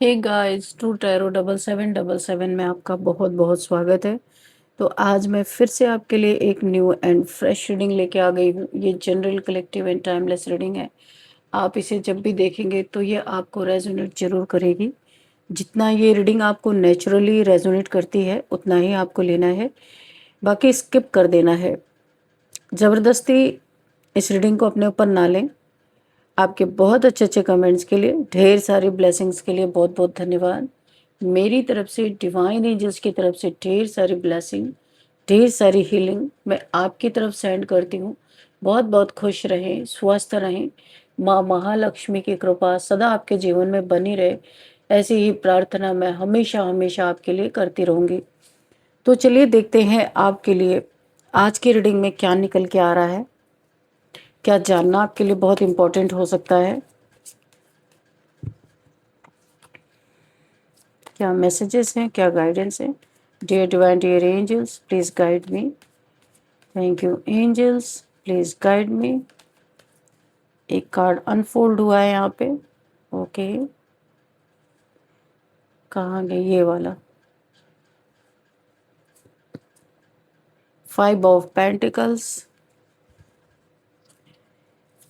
Hey guys, to tarot 7777 में आपका बहुत बहुत स्वागत है। तो आज मैं फिर से आपके लिए एक न्यू एंड फ्रेश रीडिंग लेके आ गई हूँ। ये general collective and timeless reading है। आप इसे जब भी देखेंगे तो ये आपको रेजोनेट जरूर करेगी। जितना ये रीडिंग आपको नेचुरली रेजोनेट करती है उतना ही आपको लेना है, बाकी स्किप कर देना है। ज़बरदस्ती इस रीडिंग को अपने ऊपर ना लें। आपके बहुत अच्छे अच्छे कमेंट्स के लिए, ढेर सारी ब्लेसिंग्स के लिए बहुत बहुत धन्यवाद। मेरी तरफ से, डिवाइन एंजल्स की तरफ से ढेर सारी ब्लेसिंग, ढेर सारी हीलिंग मैं आपकी तरफ सेंड करती हूँ। बहुत बहुत खुश रहें, स्वस्थ रहें। माँ महालक्ष्मी की कृपा सदा आपके जीवन में बनी रहे, ऐसी ही प्रार्थना मैं हमेशा हमेशा आपके लिए करती रहूँगी। तो चलिए देखते हैं आपके लिए आज की रीडिंग में क्या निकल के आ रहा है। क्या जानना आपके लिए बहुत इम्पोर्टेंट हो सकता है, क्या मैसेजेस हैं, क्या गाइडेंस है। Dear divine, dear angels, please guide me. Thank you angels, please guide me. एक कार्ड अनफोल्ड हुआ है यहाँ पे। ओके, कहाँ गई ये वाला? 5 ऑफ पेंटिकल्स।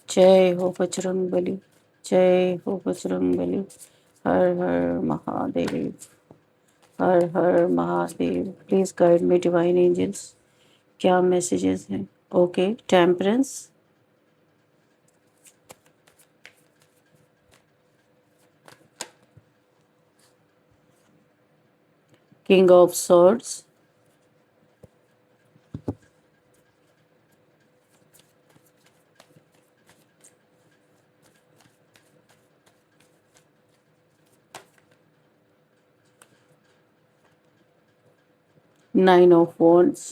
जय हो बजरंग बली, जय हो बजरंग बली। हर हर महादेव, हर हर Mahadev. Please guide me divine angels, क्या मैसेजेस हैं। Okay, temperance, king of swords, 9 of wands,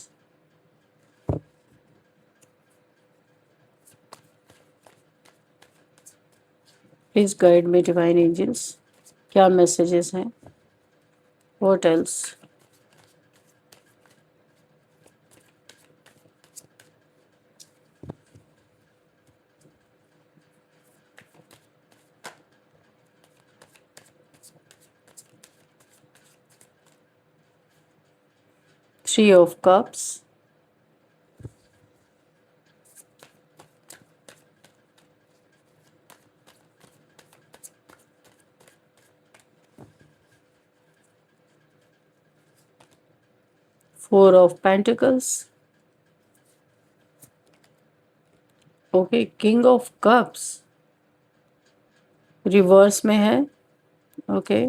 please guide me divine angels, क्या मैसेजेस हैं। What else. 3 of cups, 4 of pentacles। Okay, king of cups reverse में है। Okay,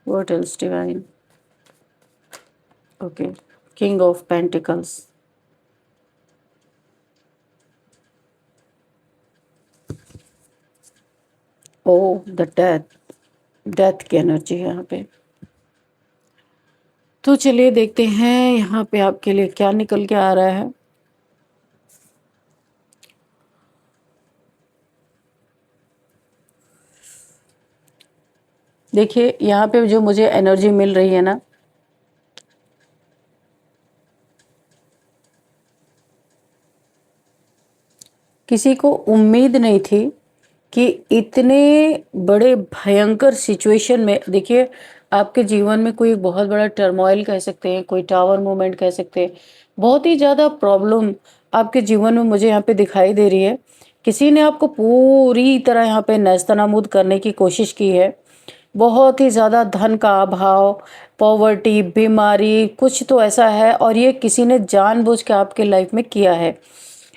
what else divine. Okay, king of pentacles. Oh the death, death की energy है यहाँ पे। तो चलिए देखते हैं यहाँ पे आपके लिए क्या निकल के आ रहा है। देखिए यहाँ पे जो मुझे एनर्जी मिल रही है ना, किसी को उम्मीद नहीं थी कि इतने बड़े भयंकर सिचुएशन में, देखिए आपके जीवन में कोई बहुत बड़ा टर्मोइल कह सकते हैं, कोई टावर मूवमेंट कह सकते हैं, बहुत ही ज़्यादा प्रॉब्लम आपके जीवन में मुझे यहाँ पे दिखाई दे रही है। किसी ने आपको पूरी तरह यहाँ पे नेस्तनाबूद करने की कोशिश की है। बहुत ही ज़्यादा धन का अभाव, पॉवर्टी, बीमारी, कुछ तो ऐसा है, और ये किसी ने जानबूझ के आपके लाइफ में किया है।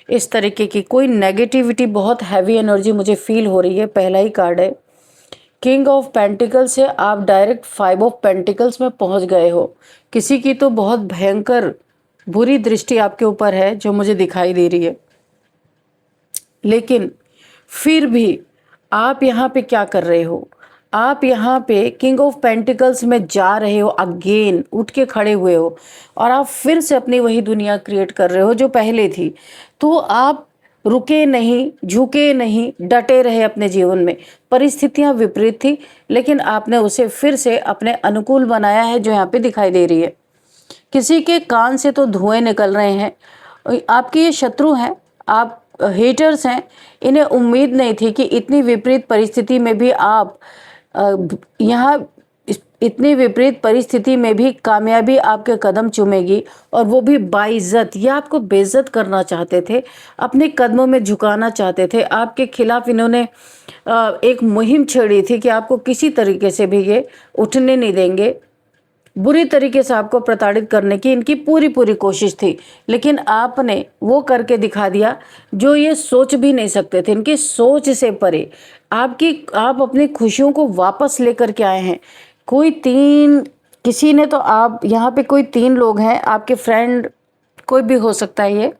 इस तरीके की कोई नेगेटिविटी, बहुत हैवी एनर्जी मुझे फील हो रही है। पहला ही कार्ड है किंग ऑफ पेंटिकल्स से आप डायरेक्ट 5 ऑफ पेंटिकल्स में पहुंच गए हो। किसी की तो बहुत भयंकर बुरी दृष्टि आपके ऊपर है जो मुझे दिखाई दे रही है, लेकिन फिर भी आप यहाँ पे क्या कर रहे हो? आप यहाँ पे किंग ऑफ पेंटिकल्स में जा रहे हो, अगेन उठ के खड़े हुए हो, और आप फिर से अपनी वही दुनिया क्रिएट कर रहे हो जो पहले थी। तो आप रुके नहीं, झुके नहीं, डटे रहे अपने जीवन में। परिस्थितियां विपरीत थी, लेकिन आपने उसे फिर से अपने अनुकूल बनाया है, जो यहाँ पे दिखाई दे रही है। किसी के कान से तो धुएं निकल रहे हैं, आपके ये शत्रु हैं, आप हेटर्स हैं, इन्हें उम्मीद नहीं थी कि इतनी विपरीत परिस्थिति में भी आप यहाँ इतनी विपरीत परिस्थिति में भी कामयाबी आपके कदम चूमेगी, और वो भी बाइज्जत। ये आपको बेइज्जत करना चाहते थे, अपने कदमों में झुकाना चाहते थे। आपके खिलाफ इन्होंने एक मुहिम छेड़ी थी कि आपको किसी तरीके से भी ये उठने नहीं देंगे। बुरी तरीके से आपको प्रताड़ित करने की इनकी पूरी पूरी कोशिश थी, लेकिन आपने वो करके दिखा दिया जो ये सोच भी नहीं सकते थे। इनकी सोच से परे आप अपनी खुशियों को वापस लेकर के आए हैं। किसी ने तो, आप यहाँ पे कोई 3 लोग हैं, आपके फ्रेंड कोई भी हो सकता है, ये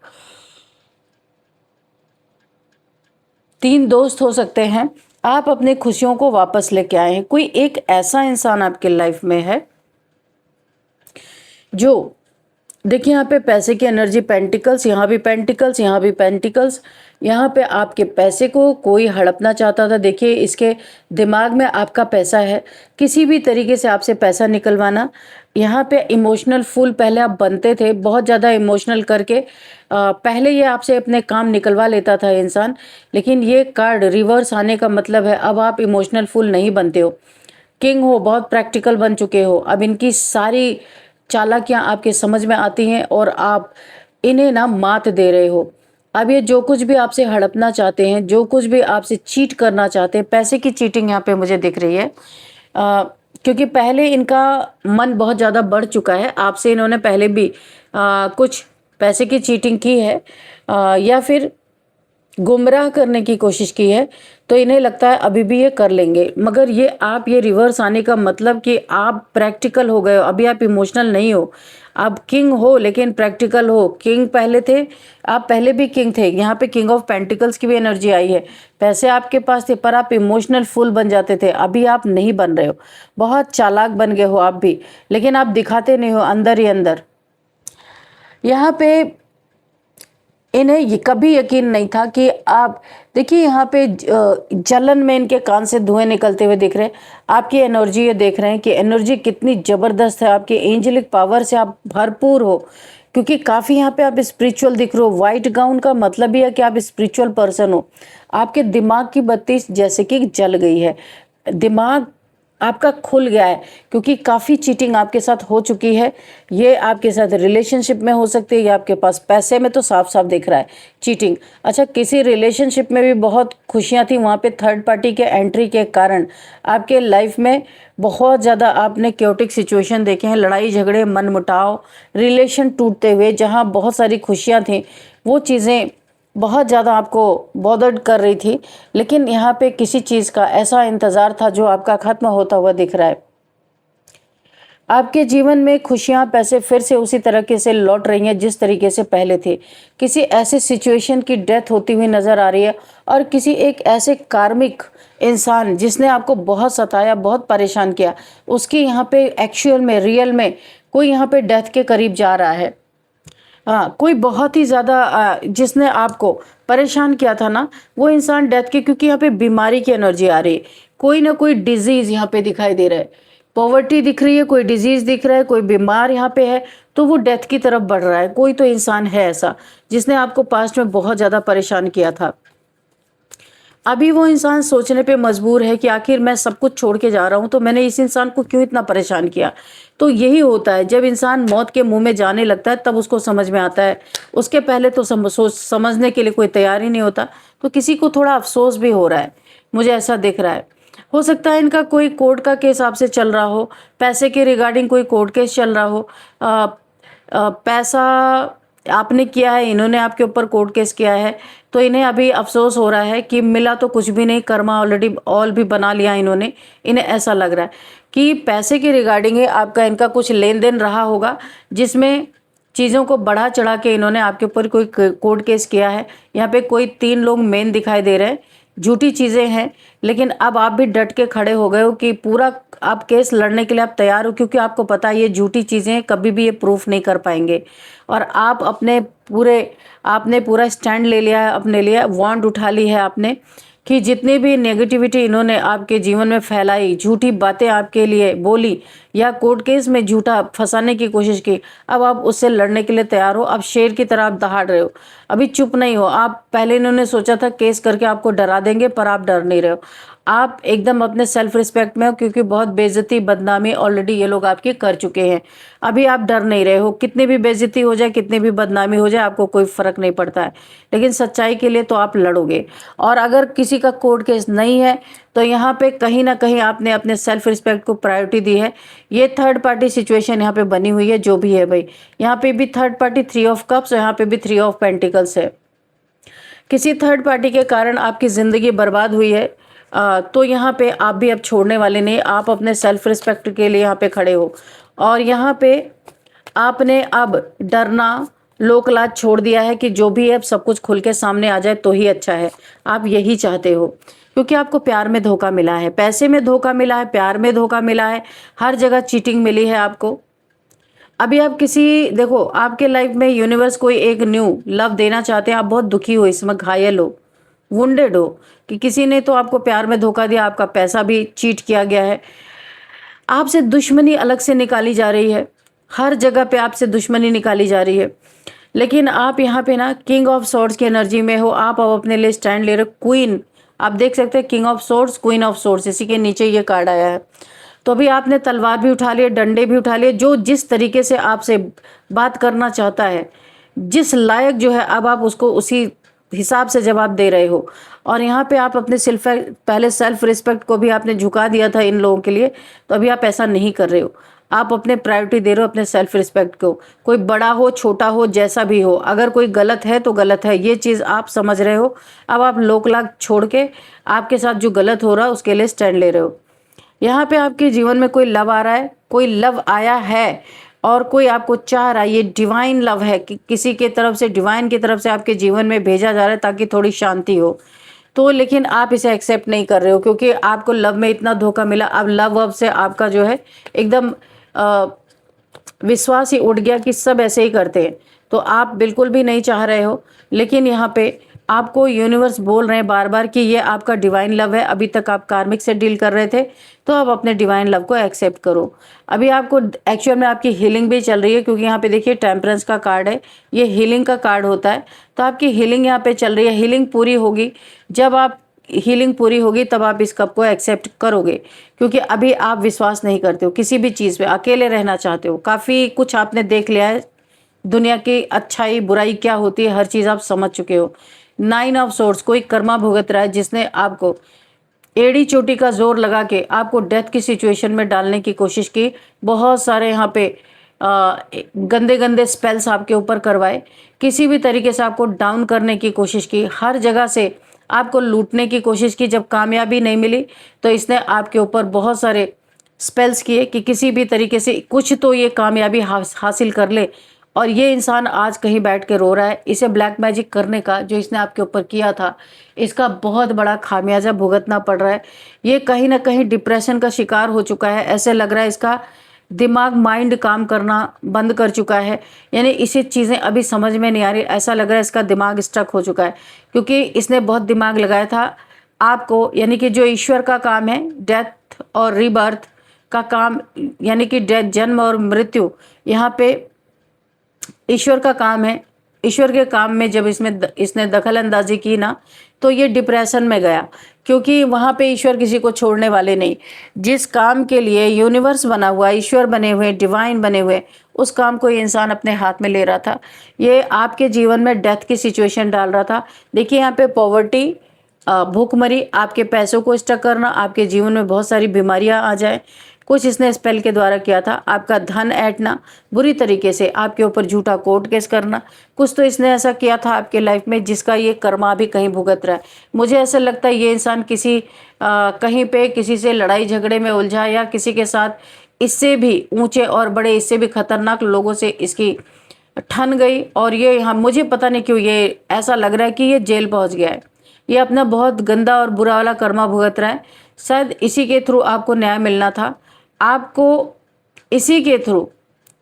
3 दोस्त हो सकते हैं। आप अपनी खुशियों को वापस लेके आए हैं। कोई एक ऐसा इंसान आपके लाइफ में है जो, देखिए यहाँ पे पैसे की एनर्जी, पेंटिकल्स, यहाँ भी पेंटिकल्स, यहाँ भी पेंटिकल्स। यहाँ पे आपके पैसे को कोई हड़पना चाहता था। देखिए इसके दिमाग में आपका पैसा है, किसी भी तरीके से आपसे पैसा निकलवाना। यहाँ पे इमोशनल फूल पहले आप बनते थे, बहुत ज़्यादा इमोशनल करके पहले ये आपसे अपने काम निकलवा लेता था इंसान, लेकिन ये कार्ड रिवर्स आने का मतलब है अब आप इमोशनल फूल नहीं बनते हो, किंग हो, बहुत प्रैक्टिकल बन चुके हो। अब इनकी सारी चालाकियां आपके समझ में आती हैं और आप इन्हें ना मात दे रहे हो। अब ये जो कुछ भी आपसे हड़पना चाहते हैं, जो कुछ भी आपसे चीट करना चाहते हैं, पैसे की चीटिंग यहाँ पे मुझे दिख रही है, क्योंकि पहले इनका मन बहुत ज़्यादा बढ़ चुका है आपसे। इन्होंने पहले भी कुछ पैसे की चीटिंग की है, या फिर गुमराह करने की कोशिश की है, तो इन्हें लगता है अभी भी ये कर लेंगे। मगर ये रिवर्स आने का मतलब कि आप प्रैक्टिकल हो गए हो, अभी आप इमोशनल नहीं हो। आप किंग हो लेकिन प्रैक्टिकल हो। किंग पहले थे, आप पहले भी किंग थे। यहाँ पे किंग ऑफ पेंटिकल्स की भी एनर्जी आई है। पैसे आपके पास थे पर आप इमोशनल फुल बन जाते थे, अभी आप नहीं बन रहे हो। बहुत चालाक बन गए हो आप भी, लेकिन आप दिखाते नहीं हो, अंदर ही अंदर। यहाँ पे इन्हें ये कभी यकीन नहीं था कि आप, देखिए यहाँ पे जलन में इनके कान से धुएं निकलते हुए दिख रहे हैं। आपकी एनर्जी, ये देख रहे हैं कि एनर्जी कितनी ज़बरदस्त है, आपके एंजेलिक पावर से आप भरपूर हो, क्योंकि काफ़ी यहाँ पे आप स्पिरिचुअल दिख रहे हो। वाइट गाउन का मतलब ही है कि आप स्पिरिचुअल पर्सन हो। आपके दिमाग की बत्ती जैसे कि जल गई है, दिमाग आपका खुल गया है, क्योंकि काफ़ी चीटिंग आपके साथ हो चुकी है। ये आपके साथ रिलेशनशिप में हो सकती है, या आपके पास पैसे में तो साफ साफ दिख रहा है चीटिंग। अच्छा, किसी रिलेशनशिप में भी बहुत खुशियां थी, वहाँ पे थर्ड पार्टी के एंट्री के कारण आपके लाइफ में बहुत ज़्यादा आपने क्योटिक सिचुएशन देखे हैं, लड़ाई झगड़े, मनमुटाव, रिलेशन टूटते हुए। जहाँ बहुत सारी खुशियाँ थी, वो चीज़ें बहुत ज़्यादा आपको बॉदर्ड कर रही थी, लेकिन यहाँ पे किसी चीज़ का ऐसा इंतज़ार था जो आपका ख़त्म होता हुआ दिख रहा है। आपके जीवन में खुशियाँ, पैसे फिर से उसी तरीके से लौट रही हैं जिस तरीके से पहले थे। किसी ऐसे सिचुएशन की डेथ होती हुई नज़र आ रही है, और किसी एक ऐसे कार्मिक इंसान जिसने आपको बहुत सताया, बहुत परेशान किया, उसकी यहाँ पे एक्चुअल में, रियल में कोई यहाँ पे डेथ के करीब जा रहा है। हाँ, कोई बहुत ही ज़्यादा जिसने आपको परेशान किया था ना, वो इंसान डेथ के, क्योंकि यहाँ पे बीमारी की एनर्जी आ रही है। कोई ना कोई डिजीज़ यहाँ पे दिखाई दे रहा है, पॉवर्टी दिख रही है, कोई डिजीज़ दिख रहा है, कोई बीमार यहाँ पे है, तो वो डेथ की तरफ बढ़ रहा है। कोई तो इंसान है ऐसा जिसने आपको पास्ट में बहुत ज़्यादा परेशान किया था। अभी वो इंसान सोचने पे मजबूर है कि आखिर मैं सब कुछ छोड़ के जा रहा हूँ, तो मैंने इस इंसान को क्यों इतना परेशान किया। तो यही होता है, जब इंसान मौत के मुंह में जाने लगता है तब उसको समझ में आता है। उसके पहले तो समझने के लिए कोई तैयार ही नहीं होता। तो किसी को थोड़ा अफसोस भी हो रहा है, मुझे ऐसा दिख रहा है। हो सकता है इनका कोई कोर्ट का केस आपसे चल रहा हो, पैसे के रिगार्डिंग कोई कोर्ट केस चल रहा हो। पैसा आपने किया है, इन्होंने आपके ऊपर कोर्ट केस किया है, तो इन्हें अभी अफसोस हो रहा है कि मिला तो कुछ भी नहीं, कर्मा ऑलरेडी ऑल भी बना लिया इन्होंने। इन्हें ऐसा लग रहा है कि पैसे की रिगार्डिंग आपका इनका कुछ लेन देन रहा होगा, जिसमें चीज़ों को बढ़ा चढ़ा के इन्होंने आपके ऊपर कोई कोर्ट केस किया है। यहाँ पे कोई 3 लोग मेन दिखाई दे रहे हैं। झूठी चीज़ें हैं, लेकिन अब आप भी डट के खड़े हो गए हो कि पूरा आप केस लड़ने के लिए आप तैयार हो, क्योंकि आपको पता है ये झूठी चीज़ें कभी भी ये प्रूफ नहीं कर पाएंगे। और आपने पूरा स्टैंड ले लिया है अपने लिए, वांड उठा ली है आपने कि जितनी भी नेगेटिविटी इन्होंने आपके जीवन में फैलाई, झूठी बातें आपके लिए बोली या कोर्ट केस में झूठा फंसाने की कोशिश की, अब आप उससे लड़ने के लिए तैयार हो। अब शेर की तरह आप दहाड़ रहे हो, अभी चुप नहीं हो आप। पहले इन्होंने सोचा था केस करके आपको डरा देंगे, पर आप डर नहीं रहे हो। आप एकदम अपने सेल्फ रिस्पेक्ट में हो, क्योंकि बहुत बेइज्जती बदनामी ऑलरेडी ये लोग आपकी कर चुके हैं। अभी आप डर नहीं रहे हो, कितनी भी बेइज्जती हो जाए, कितनी भी बदनामी हो जाए, आपको कोई फर्क नहीं पड़ता है। लेकिन सच्चाई के लिए तो आप लड़ोगे। और अगर किसी का कोर्ट केस नहीं है तो यहाँ पे कहीं ना कहीं आपने अपने सेल्फ रिस्पेक्ट को प्रायोरिटी दी है। ये थर्ड पार्टी सिचुएशन यहाँ पे बनी हुई है, जो भी है भाई। यहाँ पे भी थर्ड पार्टी 3 ऑफ कप्स, यहाँ पे भी 3 ऑफ पेंटिकल्स है। किसी थर्ड पार्टी के कारण आपकी ज़िंदगी बर्बाद हुई है, तो यहाँ पे आप भी अब छोड़ने वाले नहीं। आप अपने सेल्फ रिस्पेक्ट के लिए यहाँ पे खड़े हो, और यहाँ पे आपने अब डरना लोक लाज छोड़ दिया है कि जो भी है अब सब कुछ खुल के सामने आ जाए तो ही अच्छा है। आप यही चाहते हो, क्योंकि आपको प्यार में धोखा मिला है, पैसे में धोखा मिला है, प्यार में धोखा मिला है, हर जगह चीटिंग मिली है आपको। अभी आप किसी देखो, आपके लाइफ में यूनिवर्स कोई एक न्यू लव देना चाहते हैं। आप बहुत दुखी हो, इसमें घायल हो, वुंडेड हो कि किसी ने तो आपको प्यार में धोखा दिया, आपका पैसा भी चीट किया गया है, आपसे दुश्मनी अलग से निकाली जा रही है, हर जगह पे आपसे दुश्मनी निकाली जा रही है। लेकिन आप यहाँ पे ना किंग ऑफ सॉर्ड्स की एनर्जी में हो। आप अब अपने लिए स्टैंड ले रहे हो। क्वीन, आप देख सकते हैं king of swords, queen of swords, इसी के नीचे ये कार्ड आया है। तो अभी आपने तलवार भी उठा लिए, डंडे भी उठा लिए। जो जिस तरीके से आपसे बात करना चाहता है, जिस लायक जो है, अब आप उसको उसी हिसाब से जवाब दे रहे हो। और यहाँ पे आप अपने पहले सेल्फ रिस्पेक्ट को भी आपने झुका दिया था इन लोगों के लिए, तो अभी आप ऐसा नहीं कर रहे हो। आप अपने प्रायोरिटी दे रहे हो अपने सेल्फ रिस्पेक्ट को। कोई बड़ा हो छोटा हो जैसा भी हो, अगर कोई गलत है तो गलत है, ये चीज़ आप समझ रहे हो। अब आप लोक लाग छोड़ के आपके साथ जो गलत हो रहा है उसके लिए स्टैंड ले रहे हो। यहाँ पे आपके जीवन में कोई लव आ रहा है, कोई लव आया है, और कोई आपको चाह रहा है। ये डिवाइन लव है कि किसी के तरफ से, डिवाइन की तरफ से आपके जीवन में भेजा जा रहा है ताकि थोड़ी शांति हो। तो लेकिन आप इसे एक्सेप्ट नहीं कर रहे हो, क्योंकि आपको लव में इतना धोखा मिला। अब लव अब से आपका जो है एकदम विश्वास ही उठ गया कि सब ऐसे ही करते हैं। तो आप बिल्कुल भी नहीं चाह रहे हो। लेकिन यहाँ पे आपको यूनिवर्स बोल रहे हैं बार बार कि ये आपका डिवाइन लव है। अभी तक आप कार्मिक से डील कर रहे थे, तो अब अपने डिवाइन लव को एक्सेप्ट करो। अभी आपको एक्चुअल में आपकी हीलिंग भी चल रही है, क्योंकि यहाँ पे देखिए टेम्परेंस का कार्ड है, ये हीलिंग का कार्ड होता है। तो आपकी हीलिंग यहाँ पे चल रही है। हीलिंग पूरी होगी, जब आप हीलिंग पूरी होगी तब आप इस कप को एक्सेप्ट करोगे, क्योंकि अभी आप विश्वास नहीं करते हो किसी भी चीज़ पे, अकेले रहना चाहते हो। काफ़ी कुछ आपने देख लिया है, दुनिया की अच्छाई बुराई क्या होती है, हर चीज़ आप समझ चुके हो। 9 ऑफ सोर्स, कोई कर्मा भुगत रहा है जिसने आपको एड़ी चोटी का जोर लगा के आपको डेथ की सिचुएशन में डालने की कोशिश की। बहुत सारे यहाँ पे गंदे गंदे स्पेल्स आपके ऊपर करवाए, किसी भी तरीके से आपको डाउन करने की कोशिश की, हर जगह से आपको लूटने की कोशिश की। जब कामयाबी नहीं मिली तो इसने आपके ऊपर बहुत सारे स्पेल्स किए कि किसी भी तरीके से कुछ तो ये कामयाबी हासिल कर ले। और ये इंसान आज कहीं बैठ के रो रहा है। इसे ब्लैक मैजिक करने का जो इसने आपके ऊपर किया था, इसका बहुत बड़ा खामियाजा भुगतना पड़ रहा है। ये कहीं ना कहीं डिप्रेशन का शिकार हो चुका है। ऐसे लग रहा है इसका दिमाग, माइंड काम करना बंद कर चुका है। यानी इसे चीज़ें अभी समझ में नहीं आ रही। ऐसा लग रहा है इसका दिमाग स्ट्रक हो चुका है, क्योंकि इसने बहुत दिमाग लगाया था आपको। यानी कि जो ईश्वर का काम है, डेथ और रीबर्थ का काम, यानी कि डेथ, जन्म और मृत्यु, यहाँ पे ईश्वर का काम है। ईश्वर के काम में जब इसने दखल अंदाजी की ना, तो ये डिप्रेशन में गया, क्योंकि वहाँ पे ईश्वर किसी को छोड़ने वाले नहीं। जिस काम के लिए यूनिवर्स बना हुआ, ईश्वर बने हुए, डिवाइन बने हुए, उस काम को ये इंसान अपने हाथ में ले रहा था। ये आपके जीवन में डेथ की सिचुएशन डाल रहा था। देखिए यहाँ पे पॉवर्टी, भूखमरी, आपके पैसों को स्टक करना, आपके जीवन में बहुत सारी बीमारियां आ जाए, कुछ इसने स्पेल के द्वारा किया था। आपका धन ऐंठना, बुरी तरीके से आपके ऊपर झूठा कोर्ट केस करना, कुछ तो इसने ऐसा किया था आपके लाइफ में जिसका ये कर्मा भी कहीं भुगत रहा है। मुझे ऐसा लगता है ये इंसान किसी कहीं पे किसी से लड़ाई झगड़े में उलझा, या किसी के साथ इससे भी ऊंचे और बड़े, इससे भी खतरनाक लोगों से इसकी ठन गई। और ये यहाँ मुझे पता नहीं क्यों ये ऐसा लग रहा है कि ये जेल पहुंच गया है। ये अपना बहुत गंदा और बुरा वाला कर्मा भुगत रहा है। शायद इसी के थ्रू आपको न्याय मिलना था। आपको इसी के थ्रू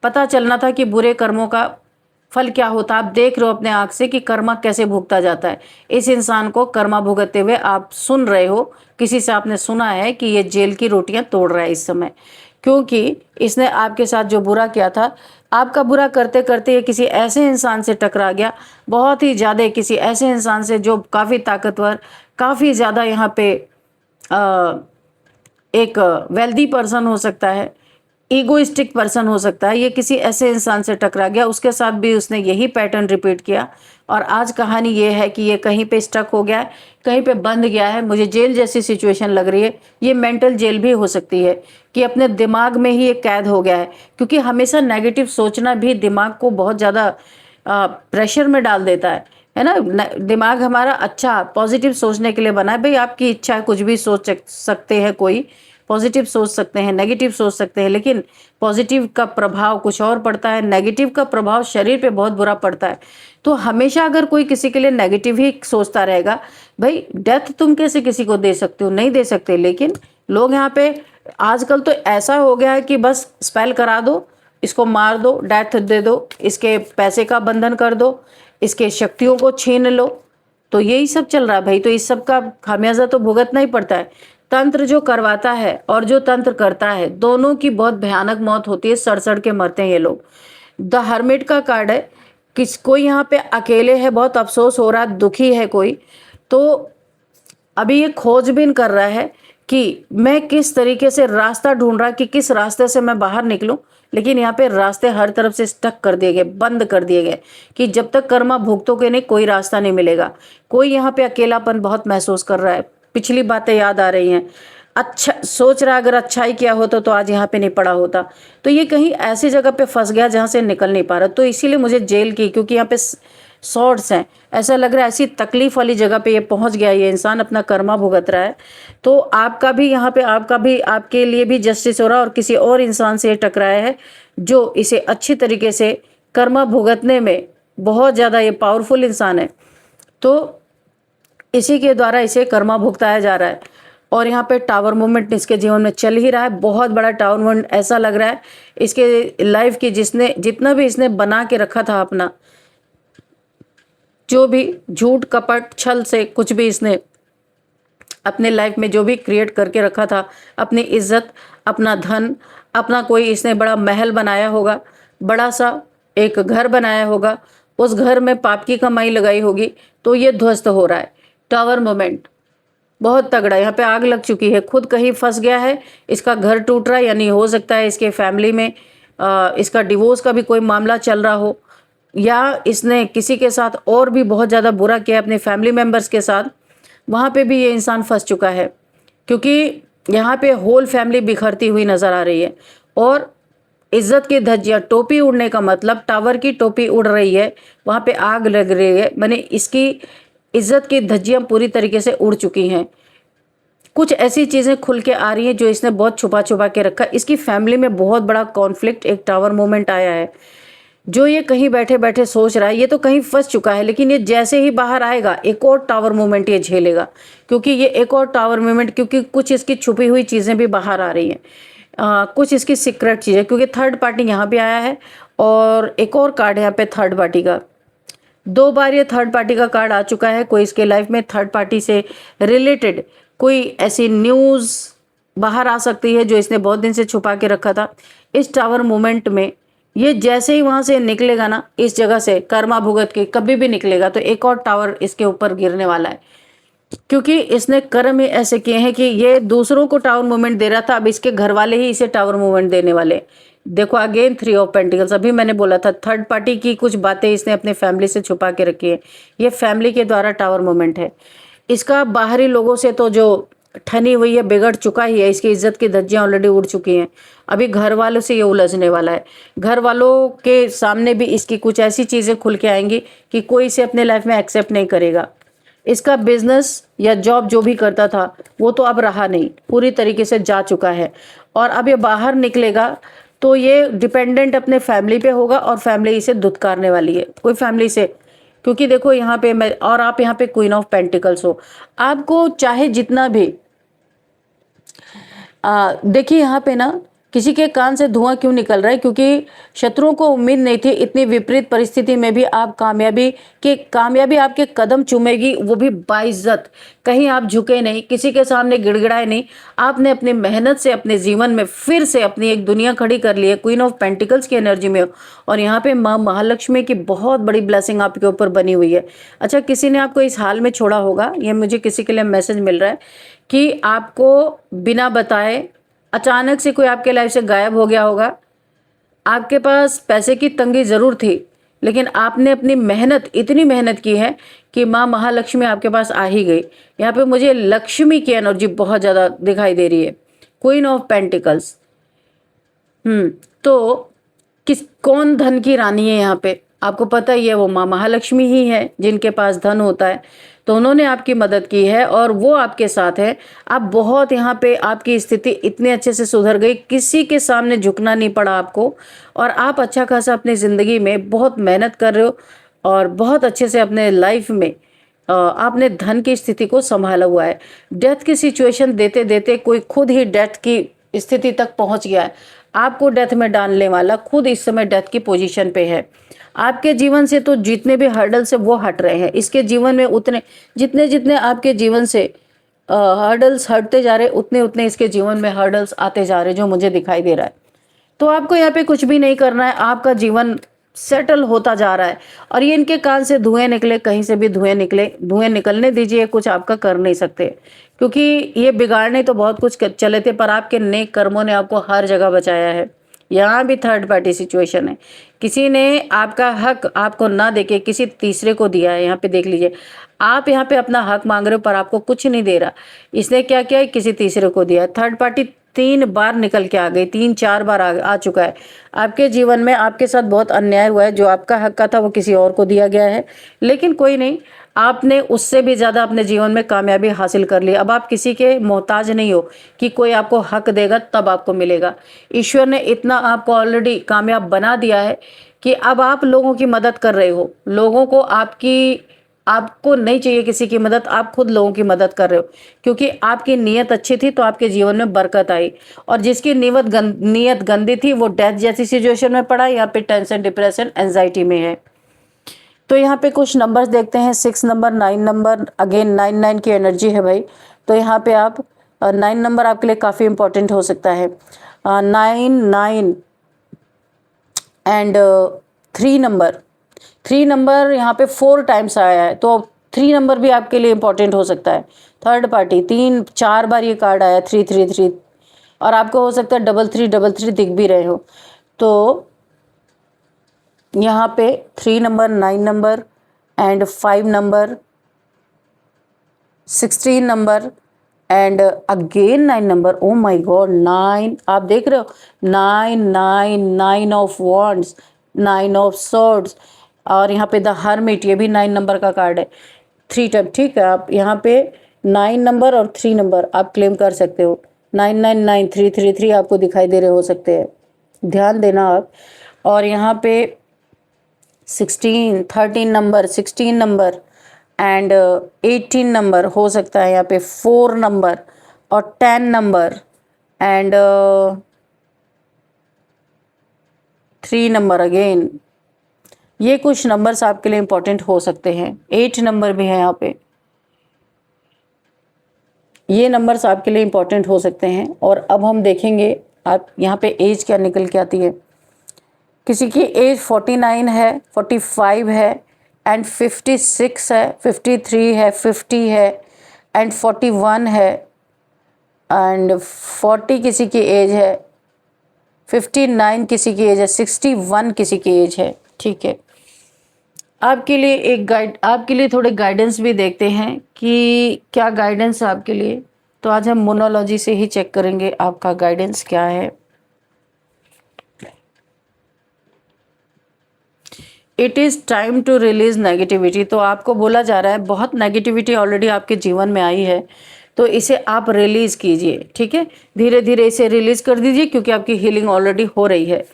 पता चलना था कि बुरे कर्मों का फल क्या होता है आप देख रहे हो अपने आंख से कि कर्मा कैसे भुगता जाता है। इस इंसान को कर्मा भुगतते हुए आप सुन रहे हो, किसी से आपने सुना है कि ये जेल की रोटियां तोड़ रहा है इस समय, क्योंकि इसने आपके साथ जो बुरा किया था, आपका बुरा करते करते ये किसी ऐसे इंसान से टकरा गया, बहुत ही ज़्यादा किसी ऐसे इंसान से जो काफ़ी ताकतवर, काफ़ी ज़्यादा यहाँ पे एक वेल्दी पर्सन हो सकता है, ईगोइस्टिक पर्सन हो सकता है। ये किसी ऐसे इंसान से टकरा गया, उसके साथ भी उसने यही पैटर्न रिपीट किया और आज कहानी ये है कि ये कहीं पे स्टक हो गया है, कहीं पे बंद गया है। मुझे जेल जैसी सिचुएशन लग रही है, ये मेंटल जेल भी हो सकती है कि अपने दिमाग में ही एक कैद हो गया है, क्योंकि हमेशा नेगेटिव सोचना भी दिमाग को बहुत ज़्यादा प्रेशर में डाल देता है ना। दिमाग हमारा अच्छा पॉजिटिव सोचने के लिए बना है। भाई आपकी इच्छा है, कुछ भी सोच सकते हैं, कोई पॉजिटिव सोच सकते हैं, नेगेटिव सोच सकते हैं, लेकिन पॉजिटिव का प्रभाव कुछ और पड़ता है, नेगेटिव का प्रभाव शरीर पे बहुत बुरा पड़ता है। तो हमेशा अगर कोई किसी के लिए नेगेटिव ही सोचता रहेगा, भाई डेथ तुम कैसे किसी को दे सकते हो, नहीं दे सकते। लेकिन लोग यहाँ पे आजकल तो ऐसा हो गया है कि बस स्पेल करा दो, इसको मार दो, डेथ दे दो, इसके पैसे का बंधन कर दो, इसके शक्तियों को छीन लो, तो यही सब चल रहा है भाई। तो इस सब का खामियाजा तो भुगतना ही पड़ता है। तंत्र जो करवाता है और जो तंत्र करता है, दोनों की बहुत भयानक मौत होती है, सड़ सड़ के मरते हैं ये लोग। द हर्मिट का कार्ड है, कोई यहाँ पे अकेले है, बहुत अफसोस हो रहा है, दुखी है कोई, तो अभी ये खोजबीन कर रहा है कि मैं किस तरीके से रास्ता ढूंढ रहा कि किस रास्ते से मैं बाहर निकलूं। लेकिन यहाँ पे रास्ते हर तरफ से स्टक कर दिए गए, बंद कर दिए गए कि जब तक कर्मा भुगतोगे नहीं कोई रास्ता नहीं मिलेगा। कोई यहाँ पे अकेलापन बहुत महसूस कर रहा है, पिछली बातें याद आ रही हैं, अच्छा सोच रहा अगर अच्छाई किया होता तो आज यहाँ पे नहीं पड़ा होता। तो ये कहीं ऐसी जगह पे फंस गया जहाँ से निकल नहीं पा रहा। तो इसीलिए मुझे जेल की, क्योंकि यहाँ पे सॉर्ड्स हैं, ऐसा लग रहा है ऐसी तकलीफ वाली जगह पे ये पहुंच गया, ये इंसान अपना कर्मा भुगत रहा है। तो आपका भी यहाँ पे, आपका भी, आपके लिए भी जस्टिस हो रहा है और किसी और इंसान से ये टकराया है जो इसे अच्छी तरीके से कर्मा भुगतने में बहुत ज़्यादा ये पावरफुल इंसान है। तो इसी के द्वारा इसे कर्मा भुगताया जा रहा है। और यहाँ पे टावर मूवमेंट इसके जीवन में चल ही रहा है, बहुत बड़ा टावर मूवमेंट। ऐसा लग रहा है इसके लाइफ की, जिसने जितना भी इसने बना के रखा था अपना, जो भी झूठ कपट छल से कुछ भी इसने अपने लाइफ में जो भी क्रिएट करके रखा था, अपनी इज्जत, अपना धन, अपना कोई इसने बड़ा महल बनाया होगा, बड़ा सा एक घर बनाया होगा, उस घर में पाप की कमाई लगाई होगी, तो ये ध्वस्त हो रहा है। टावर मोमेंट बहुत तगड़ा, यहाँ पे आग लग चुकी है, खुद कहीं फंस गया है, इसका घर टूट रहा है, यानी हो सकता है इसके फैमिली में इसका डिवोर्स का भी कोई मामला चल रहा हो, या इसने किसी के साथ और भी बहुत ज़्यादा बुरा किया अपने फैमिली मेम्बर्स के साथ, वहाँ पे भी ये इंसान फंस चुका है। क्योंकि यहाँ पे होल फैमिली बिखरती हुई नज़र आ रही है और इज्जत की धज्जियाँ, टोपी उड़ने का मतलब टावर की टोपी उड़ रही है, वहाँ पे आग लग रही है, माने इसकी इज्जत की धज्जियाँ पूरी तरीके से उड़ चुकी हैं। कुछ ऐसी चीज़ें खुल के आ रही हैं जो इसने बहुत छुपा छुपा के रखा। इसकी फैमिली में बहुत बड़ा कॉन्फ्लिक्ट, एक टावर मोमेंट आया है, जो ये कहीं बैठे बैठे सोच रहा है, ये तो कहीं फंस चुका है, लेकिन ये जैसे ही बाहर आएगा एक और टावर मूवमेंट ये झेलेगा, क्योंकि ये एक और टावर मूवमेंट, क्योंकि कुछ इसकी छुपी हुई चीज़ें भी बाहर आ रही हैं, कुछ इसकी सीक्रेट चीज़ें, क्योंकि थर्ड पार्टी यहाँ पे आया है और एक और कार्ड यहाँ पे थर्ड पार्टी का, 2 बार ये थर्ड पार्टी का कार्ड आ चुका है। कोई इसके लाइफ में थर्ड पार्टी से रिलेटेड कोई ऐसी न्यूज़ बाहर आ सकती है जो इसने बहुत दिन से छुपा के रखा था। इस टावर मूवमेंट में ये जैसे ही वहाँ से निकलेगा ना, इस जगह से कर्मा भुगत के कभी भी निकलेगा, तो एक और टावर इसके ऊपर गिरने वाला है, क्योंकि इसने कर्म ही ऐसे किए हैं कि ये दूसरों को टावर मूवमेंट दे रहा था, अब इसके घर वाले ही इसे टावर मूवमेंट देने वाले। देखो अगेन 3 ऑफ पेंटिकल्स, अभी मैंने बोला था थर्ड पार्टी की कुछ बातें इसने अपने फैमिली से छुपा के रखी है, ये फैमिली के द्वारा टावर मूवमेंट है। इसका बाहरी लोगों से तो जो ठनी हुई है, बिगड़ चुका ही है, इसकी इज्जत की धज्जियां ऑलरेडी उड़ चुकी हैं। अभी घर वालों से ये उलझने वाला है, घर वालों के सामने भी इसकी कुछ ऐसी चीज़ें खुल के आएंगी कि कोई इसे अपने लाइफ में एक्सेप्ट नहीं करेगा। इसका बिजनेस या जॉब जो भी करता था वो तो अब रहा नहीं, पूरी तरीके से जा चुका है, और अब ये बाहर निकलेगा तो ये डिपेंडेंट अपने फैमिली पे होगा और फैमिली इसे धुतकारने वाली है, कोई फैमिली से। क्योंकि देखो यहाँ पे मैं, और आप यहाँ पे क्वीन ऑफ पेंटिकल्स हो, आपको चाहे जितना भी देखिए यहाँ पे ना किसी के कान से धुआं क्यों निकल रहा है? क्योंकि शत्रुओं को उम्मीद नहीं थी इतनी विपरीत परिस्थिति में भी आप कामयाबी आपके कदम चूमेगी, वो भी बाइज्जत। कहीं आप झुके नहीं, किसी के सामने गिड़गिड़ाए नहीं। आपने अपनी मेहनत से अपने जीवन में फिर से अपनी एक दुनिया खड़ी कर ली है, क्वीन ऑफ पेंटिकल्स की एनर्जी में हो। और यहाँ पे माँ महालक्ष्मी की बहुत बड़ी ब्लेसिंग आपके ऊपर बनी हुई है। अच्छा, किसी ने आपको इस हाल में छोड़ा होगा, ये मुझे किसी के लिए मैसेज मिल रहा है कि आपको बिना बताए अचानक से कोई आपके लाइफ से गायब हो गया होगा। आपके पास पैसे की तंगी ज़रूर थी, लेकिन आपने अपनी मेहनत, इतनी मेहनत की है कि माँ महालक्ष्मी आपके पास आ ही गई। यहाँ पे मुझे लक्ष्मी की एनर्जी बहुत ज़्यादा दिखाई दे रही है, क्वीन ऑफ पेंटिकल्स। तो कौन धन की रानी है यहाँ पे? आपको पता ही है, वो माँ महालक्ष्मी ही है जिनके पास धन होता है। तो उन्होंने आपकी मदद की है और वो आपके साथ है। आप बहुत यहाँ पे, आपकी स्थिति इतने अच्छे से सुधर गई, किसी के सामने झुकना नहीं पड़ा आपको। और आप अच्छा खासा अपनी ज़िंदगी में बहुत मेहनत कर रहे हो और बहुत अच्छे से अपने लाइफ में आपने धन की स्थिति को संभाला हुआ है। डेथ की सिचुएशन देते देते कोई खुद ही डेथ की स्थिति तक पहुंच गया है। आपको डेथ में डालने वाला खुद इस समय डेथ की पोजीशन पे है। आपके जीवन से तो जितने भी हर्डल्स है वो हट रहे हैं। इसके जीवन में उतने जितने जितने आपके जीवन से हर्डल्स हटते जा रहे, उतने उतने इसके जीवन में हर्डल्स आते जा रहे, जो मुझे दिखाई दे रहा है। तो आपको यहाँ पे कुछ भी नहीं करना है, आपका जीवन सेटल होता जा रहा है। और ये इनके कान से धुएं निकले, कहीं से भी धुएं निकले, धुएं निकलने दीजिए, कुछ आपका कर नहीं सकते। क्योंकि ये बिगाड़ने तो बहुत कुछ चले थे, पर आपके नेक कर्मों ने आपको हर जगह बचाया है। यहाँ भी थर्ड पार्टी सिचुएशन है, किसी ने आपका हक आपको ना देके किसी तीसरे को दिया है। यहाँ पे देख लीजिए, आप यहाँ पे अपना हक मांग रहे हो पर आपको कुछ नहीं दे रहा। इसने क्या किया है? किसी तीसरे को दिया है। थर्ड पार्टी 3 बार निकल के आ गई, 3-4 बार आ चुका है। आपके जीवन में आपके साथ बहुत अन्याय हुआ है। जो आपका हक का था वो किसी और को दिया गया है, लेकिन कोई नहीं, आपने उससे भी ज़्यादा अपने जीवन में कामयाबी हासिल कर ली। अब आप किसी के मोहताज नहीं हो कि कोई आपको हक देगा तब आपको मिलेगा। ईश्वर ने इतना आपको ऑलरेडी कामयाब बना दिया है कि अब आप लोगों की मदद कर रहे हो। लोगों को आपको नहीं चाहिए किसी की मदद, आप खुद लोगों की मदद कर रहे हो। क्योंकि आपकी नीयत अच्छी थी तो आपके जीवन में बरकत आई। और जिसकी नीयत गंदी थी वो डेथ जैसी सिचुएशन में पड़ा, यहाँ पे टेंशन, डिप्रेशन, एंजाइटी में है। तो यहाँ पे कुछ नंबर्स देखते हैं। 6 नंबर, 9 नंबर, अगेन 9 की एनर्जी है भाई। तो यहाँ पे आप 9 नंबर आपके लिए काफ़ी इंपॉर्टेंट हो सकता है। 9 एंड 3 नंबर यहाँ पे 4 टाइम्स आया है, तो 3 नंबर भी आपके लिए इंपॉर्टेंट हो सकता है। थर्ड पार्टी 3-4 बार ये कार्ड आया, 3-3-3, और आपको हो सकता है 3-3 दिख भी रहे हो। तो यहाँ पे 3 number, 9 number and 5 number, 16 number and again 9 number. Oh my God, 9 आप देख रहे हो, 9 ऑफ वॉन्ड्स, 9 ऑफ सॉर्ड्स, और यहाँ पे द हर्मिट, ये भी 9 नंबर का कार्ड है। 3 टाइम, ठीक है। आप यहाँ पे 9 नंबर और 3 नंबर आप क्लेम कर सकते हो। 999, 333 आपको दिखाई दे रहे हो सकते हैं, ध्यान देना आप। और यहाँ पे 13 नंबर, 16 नंबर एंड 18 नंबर हो सकता है। यहाँ पे 4 नंबर और 10 नंबर एंड 3 नंबर अगेन, ये कुछ नंबर्स आपके लिए इंपॉर्टेंट हो सकते हैं। 8 नंबर भी है यहाँ पे, ये नंबर्स आपके लिए इंपॉर्टेंट हो सकते हैं। और अब हम देखेंगे आप यहाँ पे एज क्या निकल के आती है। किसी की एज 49 है, 45 है एंड 56 है, 53 है, 50 है एंड 41 है एंड 40 किसी की एज है, 59 किसी की एज है, 61 किसी की एज है। ठीक है, आपके लिए थोड़े गाइडेंस भी देखते हैं कि क्या गाइडेंस है आपके लिए। तो आज हम मोनोलॉजी से ही चेक करेंगे आपका गाइडेंस क्या है। It is time to release negativity. तो आपको बोला जा रहा है बहुत नेगेटिविटी ऑलरेडी आपके जीवन में आई है, तो इसे आप रिलीज कीजिए। ठीक है, धीरे धीरे इसे रिलीज कर दीजिए, क्योंकि आपकी हीलिंग ऑलरेडी हो रही है।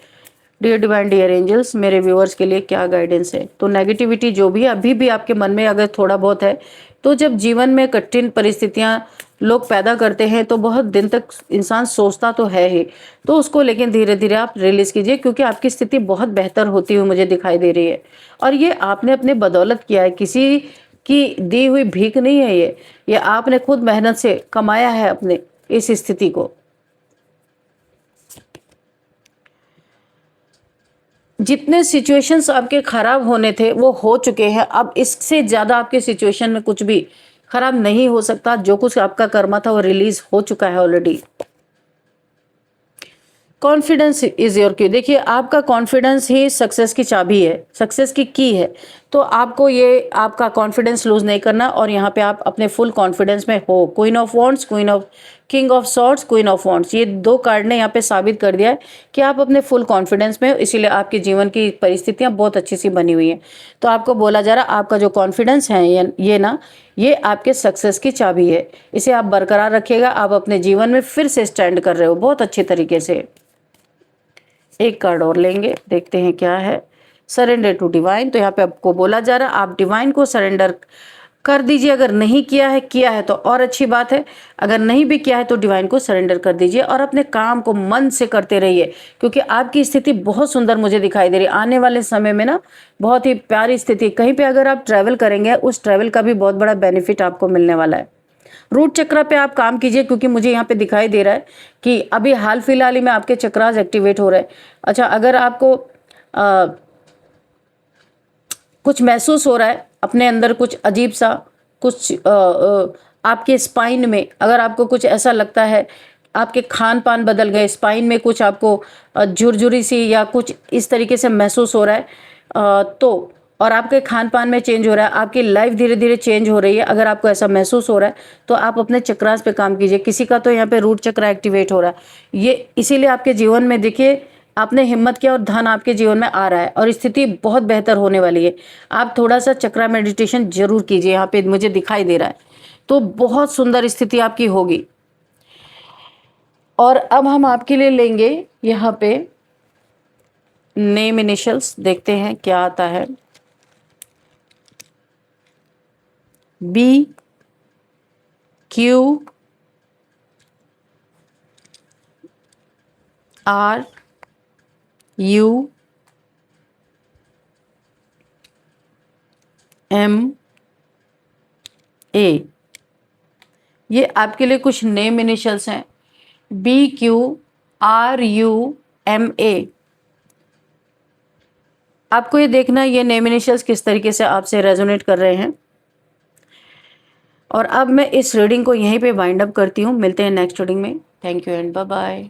डियर डिवाइन, डियर एंजल्स, मेरे व्यूअर्स के लिए क्या गाइडेंस है। तो नेगेटिविटी जो भी अभी भी आपके मन में अगर थोड़ा बहुत है, तो जब जीवन में कठिन परिस्थितियां लोग पैदा करते हैं तो बहुत दिन तक इंसान सोचता तो है ही, तो उसको लेकिन धीरे धीरे आप रिलीज कीजिए, क्योंकि आपकी स्थिति बहुत बेहतर होती हुई मुझे दिखाई दे रही है। और ये आपने अपने बदौलत किया है, किसी की दी हुई भीख नहीं है ये आपने खुद मेहनत से कमाया है अपने इस स्थिति को। जितने सिचुएशंस आपके खराब होने थे वो हो चुके हैं, अब इससे ज्यादा आपके सिचुएशन में कुछ भी खराब नहीं हो सकता। जो कुछ आपका कर्मा था वो रिलीज हो चुका है ऑलरेडी। कॉन्फिडेंस इज योर की। देखिए, आपका कॉन्फिडेंस ही सक्सेस की चाबी है, सक्सेस की है। तो आपको ये आपका कॉन्फिडेंस लूज नहीं करना, और यहाँ पे आप अपने फुल कॉन्फिडेंस में हो। Queen of wands, queen of king of swords, queen of wands, ये दो कार्ड ने यहाँ पे साबित कर दिया है कि आप अपने फुल कॉन्फिडेंस में हो, इसीलिए आपके जीवन की परिस्थितियां बहुत अच्छी सी बनी हुई हैं। तो आपको बोला जा रहा है आपका जो कॉन्फिडेंस है ये आपके सक्सेस की चाबी है। इसे आप बरकरार रखिएगा। आप अपने जीवन में फिर से स्टैंड कर रहे हो बहुत अच्छे तरीके से। एक कार्ड और लेंगे, देखते हैं क्या है। Surrender to divine. तो यहाँ पे आपको बोला जा रहा है आप डिवाइन को सरेंडर कर दीजिए। अगर नहीं किया है तो और अच्छी बात है, अगर नहीं भी किया है तो डिवाइन को सरेंडर कर दीजिए और अपने काम को मन से करते रहिए, क्योंकि आपकी स्थिति बहुत सुंदर मुझे दिखाई दे रही है। आने वाले समय में ना बहुत ही प्यारी स्थिति। कहीं पे अगर आप ट्रैवल करेंगे, उस ट्रैवल का भी बहुत बड़ा बेनिफिट आपको मिलने वाला है। रूट चक्र पे आप काम कीजिए, क्योंकि मुझे यहाँ पे दिखाई दे रहा है कि अभी हाल फिलहाल ही में आपके चक्रास एक्टिवेट हो रहे हैं। अच्छा, अगर आपको कुछ महसूस हो रहा है अपने अंदर, कुछ अजीब सा, कुछ आपके स्पाइन में अगर आपको कुछ ऐसा लगता है, आपके खान पान बदल गए, स्पाइन में कुछ आपको झुरझुरी सी या कुछ इस तरीके से महसूस हो रहा है, तो और आपके खान पान में चेंज हो रहा है, आपकी लाइफ धीरे धीरे चेंज हो रही है, अगर आपको ऐसा महसूस हो रहा है तो आप अपने चक्रास पे काम कीजिए। किसी का तो यहाँ पे रूट चक्र एक्टिवेट हो रहा है, ये इसीलिए आपके जीवन में देखिए आपने हिम्मत किया और धन आपके जीवन में आ रहा है और स्थिति बहुत बेहतर होने वाली है। आप थोड़ा सा चक्रा मेडिटेशन जरूर कीजिए, यहाँ पे मुझे दिखाई दे रहा है, तो बहुत सुंदर स्थिति आपकी होगी। और अब हम आपके लिए लेंगे यहाँ पे नेम इनिशियल्स, देखते हैं क्या आता है। B, Q, R, U, M, A। ये आपके लिए कुछ नेम इनिशियल्स हैं, B, Q, R, U, M, A। आपको ये देखना है ये नेम इनिशियल्स किस तरीके से आपसे रेजोनेट कर रहे हैं। और अब मैं इस रीडिंग को यहीं पे वाइंड अप करती हूँ। मिलते हैं नेक्स्ट रीडिंग में। Thank you and bye bye.